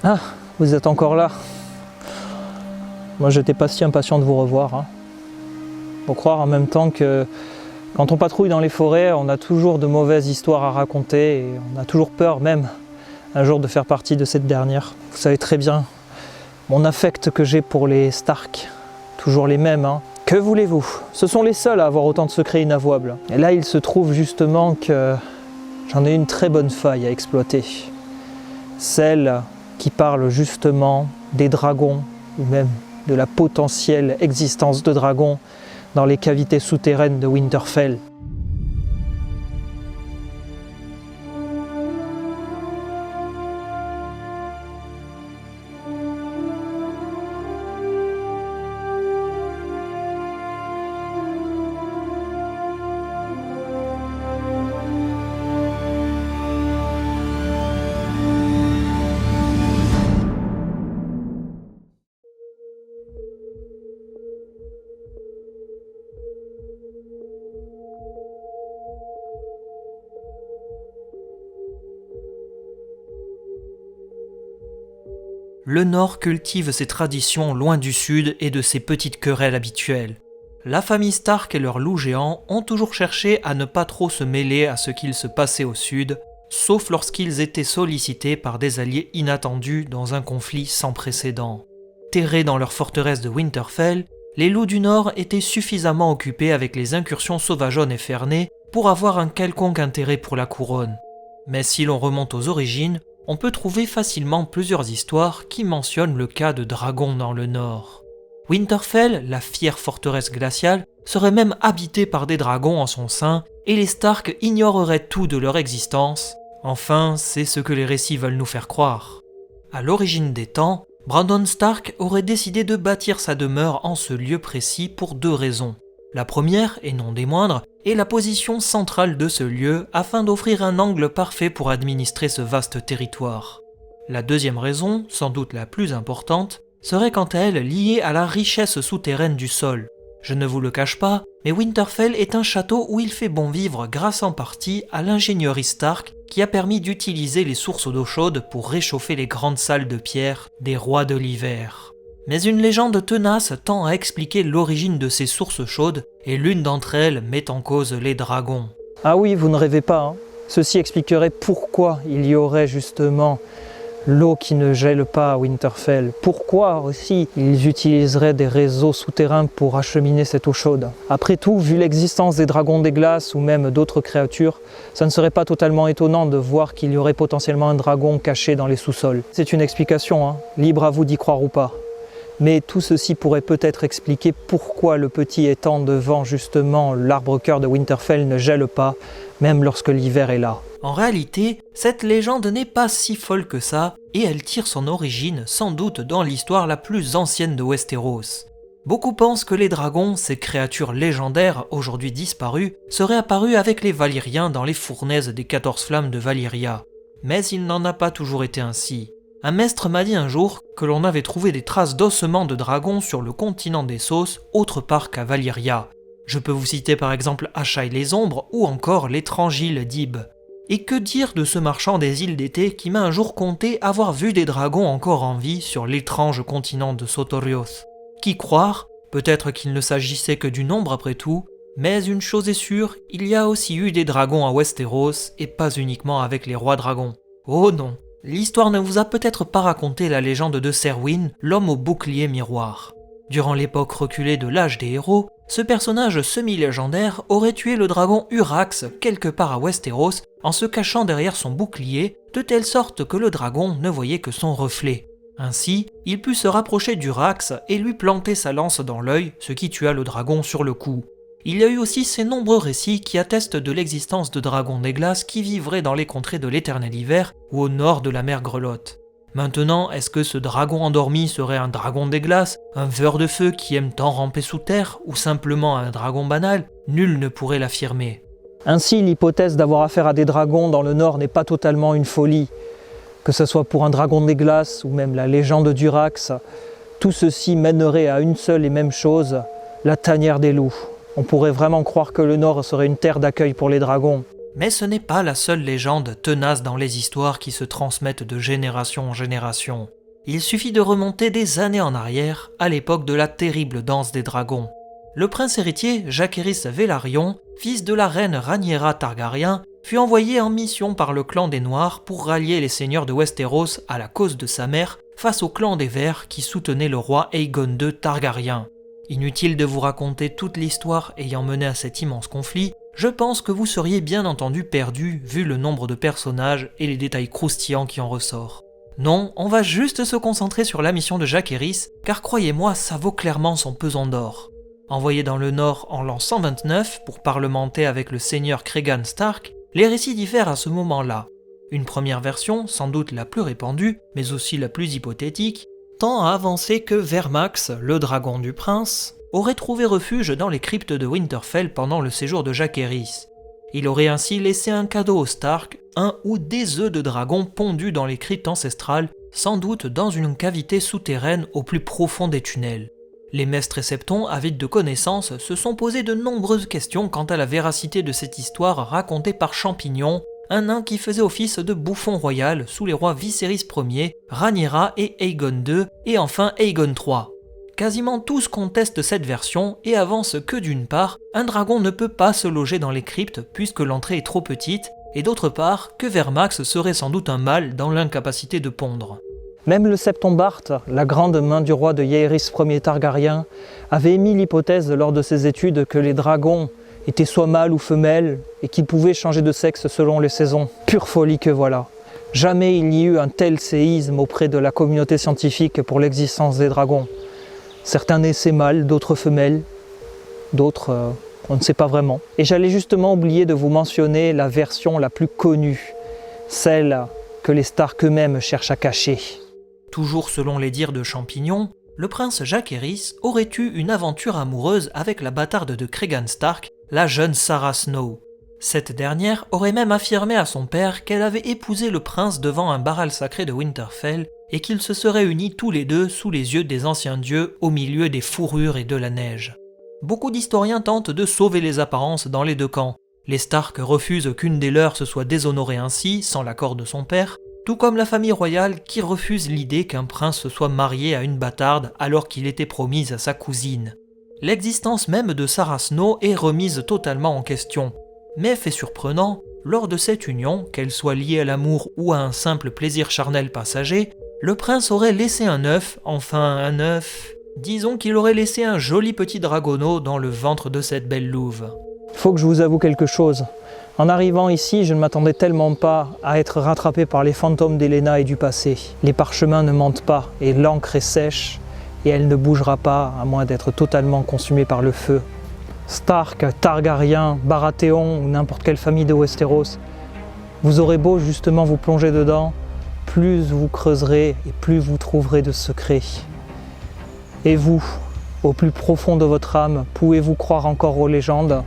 Ah, vous êtes encore là. Moi, j'étais pas si impatient de vous revoir. Hein. Faut croire en même temps que quand on patrouille dans les forêts, on a toujours de mauvaises histoires à raconter et on a toujours peur même un jour de faire partie de cette dernière. Vous savez très bien mon affect que j'ai pour les Stark, toujours les mêmes. Hein. Que voulez-vous? Ce sont les seuls à avoir autant de secrets inavouables. Et là, il se trouve justement que j'en ai une très bonne faille à exploiter. Celle qui parle justement des dragons, ou même de la potentielle existence de dragons dans les cavités souterraines de Winterfell. Le Nord cultive ses traditions loin du Sud et de ses petites querelles habituelles. La famille Stark et leurs loups géants ont toujours cherché à ne pas trop se mêler à ce qu'il se passait au Sud, sauf lorsqu'ils étaient sollicités par des alliés inattendus dans un conflit sans précédent. Terrés dans leur forteresse de Winterfell, les loups du Nord étaient suffisamment occupés avec les incursions sauvageonnes et fernées pour avoir un quelconque intérêt pour la couronne. Mais si l'on remonte aux origines, on peut trouver facilement plusieurs histoires qui mentionnent le cas de dragons dans le Nord. Winterfell, la fière forteresse glaciale, serait même habitée par des dragons en son sein, et les Stark ignoreraient tout de leur existence. Enfin, c'est ce que les récits veulent nous faire croire. À l'origine des temps, Brandon Stark aurait décidé de bâtir sa demeure en ce lieu précis pour deux raisons. La première, et non des moindres, est la position centrale de ce lieu afin d'offrir un angle parfait pour administrer ce vaste territoire. La deuxième raison, sans doute la plus importante, serait quant à elle liée à la richesse souterraine du sol. Je ne vous le cache pas, mais Winterfell est un château où il fait bon vivre grâce en partie à l'ingénierie Stark qui a permis d'utiliser les sources d'eau chaude pour réchauffer les grandes salles de pierre des rois de l'hiver. Mais une légende tenace tend à expliquer l'origine de ces sources chaudes et l'une d'entre elles met en cause les dragons. Ah oui, vous ne rêvez pas. Hein. Ceci expliquerait pourquoi il y aurait justement l'eau qui ne gèle pas à Winterfell. Pourquoi aussi ils utiliseraient des réseaux souterrains pour acheminer cette eau chaude. Après tout, vu l'existence des dragons des glaces ou même d'autres créatures, ça ne serait pas totalement étonnant de voir qu'il y aurait potentiellement un dragon caché dans les sous-sols. C'est une explication, hein. Libre à vous d'y croire ou pas. Mais tout ceci pourrait peut-être expliquer pourquoi le petit étang devant justement l'arbre-cœur de Winterfell ne gèle pas, même lorsque l'hiver est là. En réalité, cette légende n'est pas si folle que ça, et elle tire son origine sans doute dans l'histoire la plus ancienne de Westeros. Beaucoup pensent que les dragons, ces créatures légendaires aujourd'hui disparues, seraient apparus avec les Valyriens dans les fournaises des 14 flammes de Valyria. Mais il n'en a pas toujours été ainsi. Un maître m'a dit un jour que l'on avait trouvé des traces d'ossements de dragons sur le continent des Sauces, autre part qu'à Valyria. Je peux vous citer par exemple Ashaï les Ombres ou encore l'étrange île d'Ib. Et que dire de ce marchand des îles d'été qui m'a un jour conté avoir vu des dragons encore en vie sur l'étrange continent de Sotorios. Qui croire? Peut-être qu'il ne s'agissait que du nombre après tout, mais une chose est sûre, il y a aussi eu des dragons à Westeros et pas uniquement avec les rois dragons. Oh non! L'histoire ne vous a peut-être pas raconté la légende de Serwyn, l'homme au bouclier miroir. Durant l'époque reculée de l'âge des héros, ce personnage semi-légendaire aurait tué le dragon Urax quelque part à Westeros en se cachant derrière son bouclier, de telle sorte que le dragon ne voyait que son reflet. Ainsi, il put se rapprocher d'Urax et lui planter sa lance dans l'œil, ce qui tua le dragon sur le coup. Il y a eu aussi ces nombreux récits qui attestent de l'existence de dragons des glaces qui vivraient dans les contrées de l'éternel hiver ou au nord de la mer Grelotte. Maintenant, est-ce que ce dragon endormi serait un dragon des glaces, un ver de feu qui aime tant ramper sous terre, ou simplement un dragon banal? Nul ne pourrait l'affirmer. Ainsi, l'hypothèse d'avoir affaire à des dragons dans le nord n'est pas totalement une folie. Que ce soit pour un dragon des glaces ou même la légende d'Urax, tout ceci mènerait à une seule et même chose, la tanière des loups. On pourrait vraiment croire que le Nord serait une terre d'accueil pour les dragons. Mais ce n'est pas la seule légende tenace dans les histoires qui se transmettent de génération en génération. Il suffit de remonter des années en arrière, à l'époque de la terrible danse des dragons. Le prince héritier Jacaerys Velaryon, fils de la reine Rhaenyra Targaryen, fut envoyé en mission par le clan des Noirs pour rallier les seigneurs de Westeros à la cause de sa mère face au clan des Verts qui soutenait le roi Aegon II Targaryen. Inutile de vous raconter toute l'histoire ayant mené à cet immense conflit, je pense que vous seriez bien entendu perdu vu le nombre de personnages et les détails croustillants qui en ressortent. Non, on va juste se concentrer sur la mission de Jacaerys, car croyez-moi, ça vaut clairement son pesant d'or. Envoyé dans le nord en l'an 129 pour parlementer avec le seigneur Cregan Stark, les récits diffèrent à ce moment-là. Une première version, sans doute la plus répandue, mais aussi la plus hypothétique, tend à avancer que Vermax, le dragon du prince, aurait trouvé refuge dans les cryptes de Winterfell pendant le séjour de Jacaerys. Il aurait ainsi laissé un cadeau aux Stark, un ou des œufs de dragon pondus dans les cryptes ancestrales, sans doute dans une cavité souterraine au plus profond des tunnels. Les maîtres et septons, avides de connaissances, se sont posés de nombreuses questions quant à la véracité de cette histoire racontée par Champignon, un nain qui faisait office de bouffon royal sous les rois Viserys Ier, Rhaenyra et Aegon II, et enfin Aegon III. Quasiment tous contestent cette version et avancent que d'une part, un dragon ne peut pas se loger dans les cryptes puisque l'entrée est trop petite, et d'autre part, que Vermax serait sans doute un mâle dans l'incapacité de pondre. Même le septon Bart, la grande main du roi de Jaehaerys Ier Targaryen, avait émis l'hypothèse lors de ses études que les dragons étaient soit mâles ou femelles et qu'ils pouvaient changer de sexe selon les saisons. Pure folie que voilà. Jamais il n'y eut un tel séisme auprès de la communauté scientifique pour l'existence des dragons. Certains naissaient mâles, d'autres femelles, d'autres on ne sait pas vraiment. Et j'allais justement oublier de vous mentionner la version la plus connue, celle que les Stark eux-mêmes cherchent à cacher. Toujours selon les dires de Champignon, le prince Jacaerys aurait eu une aventure amoureuse avec la bâtarde de Cregan Stark, la jeune Sarah Snow. Cette dernière aurait même affirmé à son père qu'elle avait épousé le prince devant un baral sacré de Winterfell et qu'ils se seraient unis tous les deux sous les yeux des anciens dieux au milieu des fourrures et de la neige. Beaucoup d'historiens tentent de sauver les apparences dans les deux camps. Les Stark refusent qu'une des leurs se soit déshonorée ainsi, sans l'accord de son père, tout comme la famille royale qui refuse l'idée qu'un prince se soit marié à une bâtarde alors qu'il était promis à sa cousine. L'existence même de Sarah Snow est remise totalement en question. Mais fait surprenant, lors de cette union, qu'elle soit liée à l'amour ou à un simple plaisir charnel passager, le prince aurait laissé un œuf, disons qu'il aurait laissé un joli petit dragonneau dans le ventre de cette belle louve. Faut que je vous avoue quelque chose. En arrivant ici, je ne m'attendais tellement pas à être rattrapé par les fantômes d'Elaena et du passé. Les parchemins ne mentent pas et l'encre est sèche et elle ne bougera pas à moins d'être totalement consumée par le feu. Stark, Targaryen, Baratheon ou n'importe quelle famille de Westeros, vous aurez beau justement vous plonger dedans, plus vous creuserez et plus vous trouverez de secrets. Et vous, au plus profond de votre âme, pouvez-vous croire encore aux légendes ?